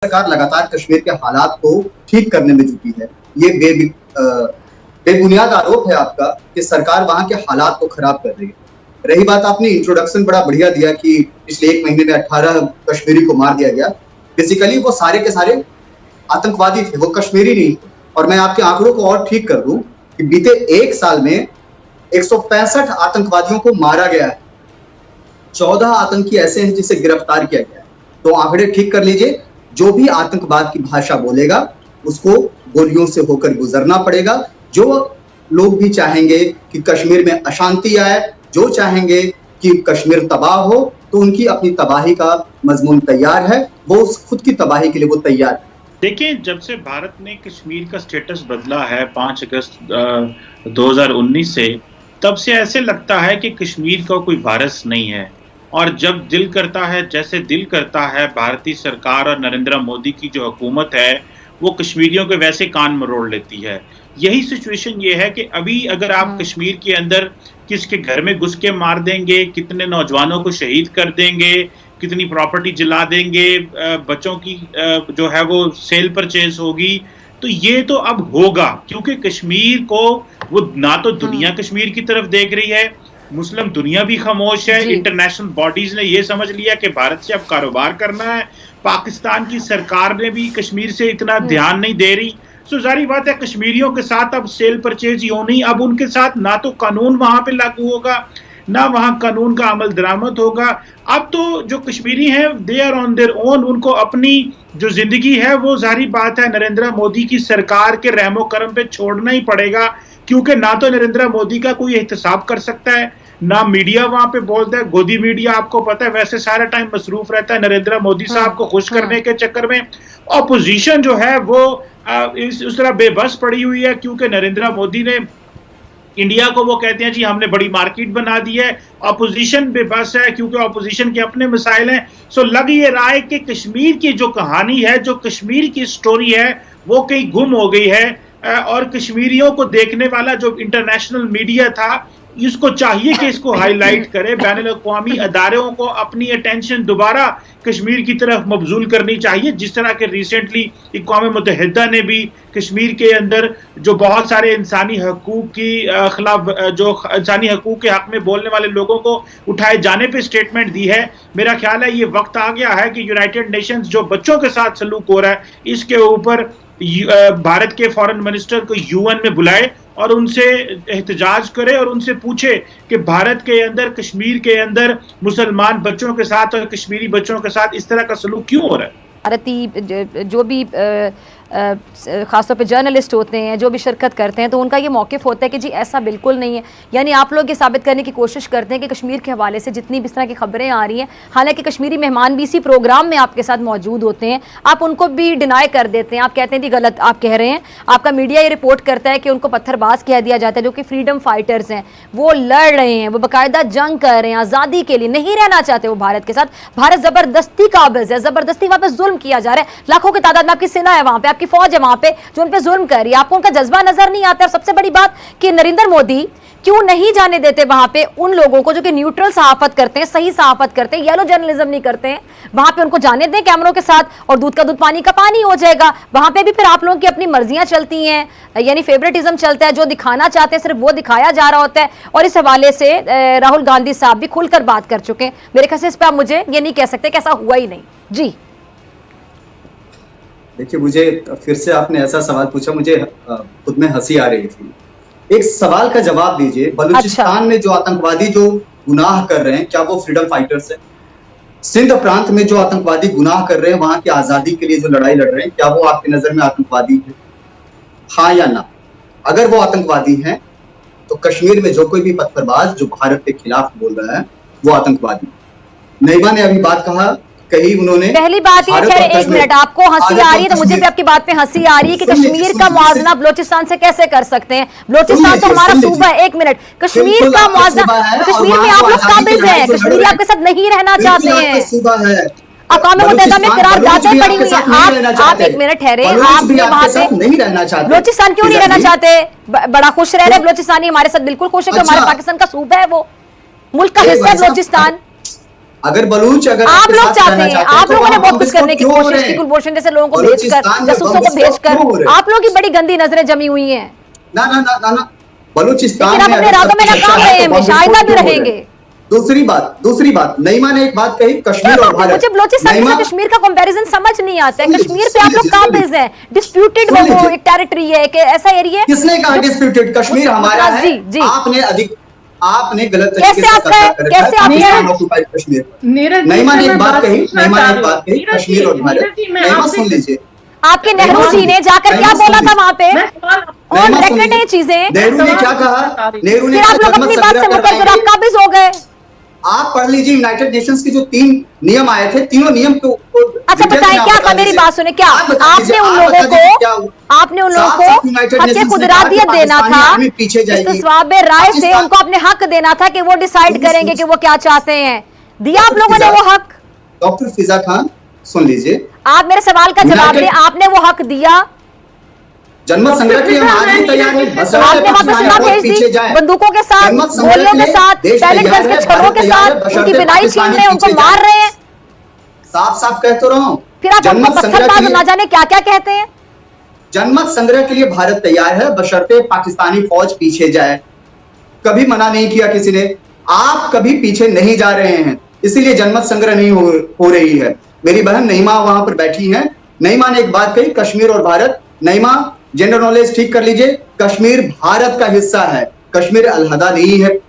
सरकार लगातार कश्मीर के हालात को ठीक करने में जुटी है। ये बेबुनियाद आरोप है आपका कि सरकार वहां के हालात को खराब कर रही है। रही बात, आपने इंट्रोडक्शन बड़ा बढ़िया दिया कि पिछले 1 महीने में 18 कश्मीरी को मार दिया गया। बेसिकली वो सारे के सारे आतंकवादी थे, वो कश्मीरी नहीं थे। और मैं आपके आंकड़ों को और ठीक कर दूं कि बीते 1 साल में 165 आतंकवादियों को मारा गया है। 14 आतंकी ऐसे हैं जिसे गिरफ्तार किया गया है। तो आंकड़े ठीक कर लीजिए। जो भी आतंकवाद की भाषा बोलेगा उसको गोलियों से होकर गुजरना पड़ेगा। जो लोग भी चाहेंगे कि कश्मीर में अशांति आए, जो चाहेंगे कि कश्मीर तबाह हो, तो उनकी अपनी तबाही का मजमून तैयार है। वो उस खुद की तबाही के लिए वो तैयार है। देखिए, जब से भारत ने कश्मीर का स्टेटस बदला है 5 अगस्त 2019 से, तब से ऐसे लगता है कि कश्मीर का कोई वारिस नहीं है। और जब दिल करता है, जैसे दिल करता है, भारतीय सरकार और नरेंद्र मोदी की जो हुकूमत है वो कश्मीरियों के वैसे कान मरोड़ लेती है। यही सिचुएशन ये है कि अभी अगर आप कश्मीर के अंदर किसके घर में घुस के मार देंगे, कितने नौजवानों को शहीद कर देंगे, कितनी प्रॉपर्टी जला देंगे, बच्चों की जो है वो सेल परचेज होगी, तो ये तो अब होगा, क्योंकि कश्मीर को वो ना तो दुनिया कश्मीर की तरफ देख रही है, मुस्लिम दुनिया भी खामोश है, इंटरनेशनल बॉडीज ने ये समझ लिया कि भारत से अब कारोबार करना है, पाकिस्तान की सरकार ने भी कश्मीर से इतना ध्यान नहीं दे रही। सो जारी बात है, कश्मीरियों के साथ अब सेल परचेज ही होनी। अब उनके साथ ना तो कानून वहां पे लागू होगा, ना वहां कानून का अमल दरामद होगा। अब तो जो कश्मीरी हैं they are on their own, उनको अपनी जो जिंदगी है वो जारी बात है नरेंद्र मोदी की सरकार के रहमो करम पे छोड़ना ही पड़ेगा, क्योंकि ना तो नरेंद्र मोदी का कोई एहतसाब कर सकता है, ना मीडिया वहां पे बोलता है। गोदी मीडिया आपको पता है वैसे सारा टाइम मसरूफ रहता है नरेंद्र मोदी साहब को खुश करने के चक्कर में। ऑपोजिशन जो है वो उस तरह बेबस पड़ी हुई है, क्योंकि नरेंद्र मोदी ने इंडिया को वो कहते हैं जी हमने बड़ी मार्केट बना दी है। ऑपोजिशन बेबस है क्योंकि ऑपोजिशन के अपने मसाइल हैं। सो लग ये रहा है कि कश्मीर की जो कहानी है, जो कश्मीर की स्टोरी है, वो कहीं गुम हो गई है। और कश्मीरियों को देखने वाला जो इंटरनेशनल मीडिया था, इसको चाहिए कि इसको हाईलाइट करे। बैनुल-अक़वामी अदारों को अपनी अटेंशन दोबारा कश्मीर की तरफ मबजूल करनी चाहिए, जिस तरह के रिसेंटली अक़वाम मुत्तहिदा ने भी कश्मीर के अंदर जो बहुत सारे इंसानी हकूक की खिलाफ, जो इंसानी हकूक के हक में बोलने वाले लोगों को उठाए जाने पे स्टेटमेंट दी है। मेरा ख्याल है ये वक्त आ गया है कि यूनाइटेड नेशंस जो बच्चों के साथ सलूक हो रहा है, इसके ऊपर भारत के फॉरेन मिनिस्टर को यूएन में बुलाए और उनसे एहतजाज करे और उनसे पूछे कि भारत के अंदर, कश्मीर के अंदर मुसलमान बच्चों के साथ और कश्मीरी बच्चों के साथ इस तरह का सलूक क्यों हो रहा है। भारतीय जो भी ख़ासतौर पे जर्नलिस्ट होते हैं, जो भी शिरकत करते हैं, तो उनका ये मौक़िफ़ होता है कि जी ऐसा बिल्कुल नहीं है। यानी आप लोग ये साबित करने की कोशिश करते हैं कि कश्मीर के हवाले से जितनी भी इस तरह की खबरें आ रही हैं, हालांकि कश्मीरी मेहमान भी इसी प्रोग्राम में आपके साथ मौजूद होते हैं, आप उनको भी डिनाई कर देते हैं। आप कहते हैं जी गलत आप कह रहे हैं। आपका मीडिया ये रिपोर्ट करता है कि उनको पत्थरबाज कह दिया जाता है, जो कि फ्रीडम फाइटर्स हैं, वो लड़ रहे हैं, वो बाकायदा जंग कर रहे हैं, आज़ादी के लिए नहीं रहना चाहते वो भारत के साथ। भारत ज़बरदस्ती काबिज़ है, ज़बरदस्ती वहाँ पर जुल्म किया जा रहा है। लाखों की तादाद में आपकी सेना है वहाँ पर, आपकी फौज है वहाँ पे जो उन पे जुल्म कर रही है। आपको उनका जज्बा नजर नहीं आता। और सबसे बड़ी बात कि नरेंद्र मोदी क्यों नहीं जाने देते वहां पे उन लोगों को जो कि न्यूट्रल सहाफत करते हैं, सही सहाफत करते हैं, येलो जर्नलिज्म नहीं करते हैं, वहां पे उनको जाने दें कैमरों के साथ, और दूध का दूध पानी का पानी हो जाएगा। वहां पे भी फिर आप लोगों की अपनी मर्जियां चलती हैं, यानी फेवरेटिज्म चलता है, जो दिखाना चाहते हैं सिर्फ वो दिखाया जा रहा होता है। और इस हवाले से राहुल गांधी साहब भी खुलकर बात कर चुके हैं। मेरे ख्याल से इस पर आप मुझे ये नहीं कह सकते कि ऐसा हुआ ही नहीं। जी देखिए, मुझे फिर से आपने ऐसा सवाल पूछा, मुझे खुद में हंसी आ रही थी। एक सवाल का जवाब दीजिए। बलूचिस्तान में जो आतंकवादी जो गुनाह कर रहे हैं, क्या वो फ्रीडम फाइटर्स हैं? सिंध प्रांत में जो आतंकवादी गुनाह कर रहे हैं, वहां की आजादी के लिए जो लड़ाई लड़ रहे हैं, क्या वो आपकी नजर में आतंकवादी है? हाँ या ना? अगर वो आतंकवादी हैं तो कश्मीर में जो कोई भी पत्थरबाज जो भारत के खिलाफ बोल रहा है वो आतंकवादी। नईबा ने अभी बात कही उन्होंने। पहली बात ये है, एक मिनट, आपको हंसी आ रही है तो मुझे भी आपकी बात पे हंसी आ रही है कि कश्मीर का मुआवजा बलोचिस्तान से कैसे कर सकते हैं? बलोचिस्तान तो हमारा सूबा है। एक मिनट, कश्मीर का मुआवजा, कश्मीर में आप लोग काबिज हैं, कश्मीरी आपके साथ नहीं रहना चाहते हैं। अक़वाम मुत्तहिदा में करारदादें पड़ी हुई है। आप एक मिनट ठहरे, आपने वहां पे बलोचिस्तान क्यों नहीं रहना चाहते? बड़ा खुश रह रहे बलोचिस्तानी, हमारे साथ बिल्कुल खुश है कि हमारे पाकिस्तान का सूबा है, वो मुल्क का हिस्सा है बलोचिस्तान। अगर बलूच अगर आप आपके लोग साथ चाहते रहना हैं, चाहते हैं, आप तो लोगों ने वहाँ बहुत बम कुछ विस्फोट करने की क्यों हो कोशिश रहे की, हैं? कुलभूषण जैसे लोगों को बलूचिस्तान भेजकर, में जासूसों बम को विस्फोट भेजकर, क्यों हो रहे हैं? आप लोगों की बड़ी गंदी नजरें जमी हुई हैं। ना ना ना ना ना, बलूचिस्तान लेकिन आप में अपने अगर इरादों सब में कुछ अच्छा नाकाम है रहे तो हैं, बम शायद विस्फोट भी क्यों हो रहे रहेंगे। हैं? दूसरी बात नईमा ने एक बात कही, क्या कश्मीर और बात है, मुझे भारत। बलोचिस्तान के नईमा साथ कश्मीर का कंपैरिजन समझ नहीं आता है। सुन लीजिए, कश्मीर पे सुन आप लोग लीजिए, सुन काबिज हैं, डिस्प्यूटेड सुन वो लीजिए। एक टेरिटरी है, कि ऐसा एरिया किसने कहा डिस्प्यूटेड? कश्मीर हमारा है। जी जी, आपने गलत तरीके कैसे से आपका कब्जा है, कर रखा कैसे है आपका है? पाकिस्तान ऑक्युपाइड कश्मीर पर। नीरज जी नईमा से ने एक मैं बात बात कही, पूछना नईमा ने चाह एक रही बात कही, हूँ। कश्मीर और भारत। नीरज जी मैं नईमा आपसे सुन लीजिए, आपके नेहरू नईमा जी ने जाकर क्या नईमा बोला सुन था वहां पे, मैं सवाल ऑन नईमा सुन रिकॉर्ड है ये लीजिए। चीजें। नेहरू ने क्या कहा? नेहरू ने फिर कहा आप लोग जनमत अपनी बात संग्रह से मुकर कर आप करवाएंगे। काबिज हो गए। आप पढ़ लीजिए यूनाइटेड नेशंस के जो 3 नियम आए थे, तीनों नियम को अच्छा डिटेल में बताएं आप क्या बता था, मेरी दीजिए। बात सुने, क्या आप बता दीजिए, आपने उन आप बता लोगों दीजिए क्या को, हुआ? आपने उन लोगों साफ-साफ को यूनाइटेड हक नेशंस ने खुदरा कहा कि दिया देना पाकिस्तानी था, आर्मी पीछे जाएगी। इस्तिस्वाब राय से पाकिस्तान- उनको अपने हक देना था कि वो डिसाइड सुनिए, करेंगे कि वो क्या चाहते हैं। दिया आप डॉक्टर लोगों ने फिजा- वो हक? डॉक्टर फिजा खान सुन लीजिए, आप मेरे सवाल का जवाब दें, यूनाइटेड- आपने वो हक दिया? जनमत संग्रह के लिए हम आज भी तैयार हैं। बस आपने वहां पे पाकिस्तानी सेना फौज भेज पीछे दी, जाए। बंदूकों के साथ, जनमत संग्रह गोलियों के लिए साथ, देश पैलेट तैयार गन्स के है, छर्रों भारत के तैयार है, साथ, बशर्ते उनकी बिनाई छीन पाकिस्तानी रहे हैं, उनको पीछे मार जाए। रहे हैं। साफ कह तो रहा हूं, फिर आप उनको जनमत संग्रह के पत्थरबाज लिए ना जाने क्या क्या कहते हैं। जनमत संग्रह के लिए भारत तैयार है, बशर्ते पाकिस्तानी फौज पीछे जाए। कभी मना नहीं किया किसी ने, आप कभी पीछे नहीं जा रहे हैं, इसीलिए जनमत संग्रह नहीं हो रही है। मेरी बहन नईमा वहां पर बैठी हैं, नईमा ने एक बात कही, कश्मीर और भारत। नईमा, जेंडर नॉलेज ठीक कर लीजिए, कश्मीर भारत का हिस्सा है, कश्मीर अलहदा नहीं है।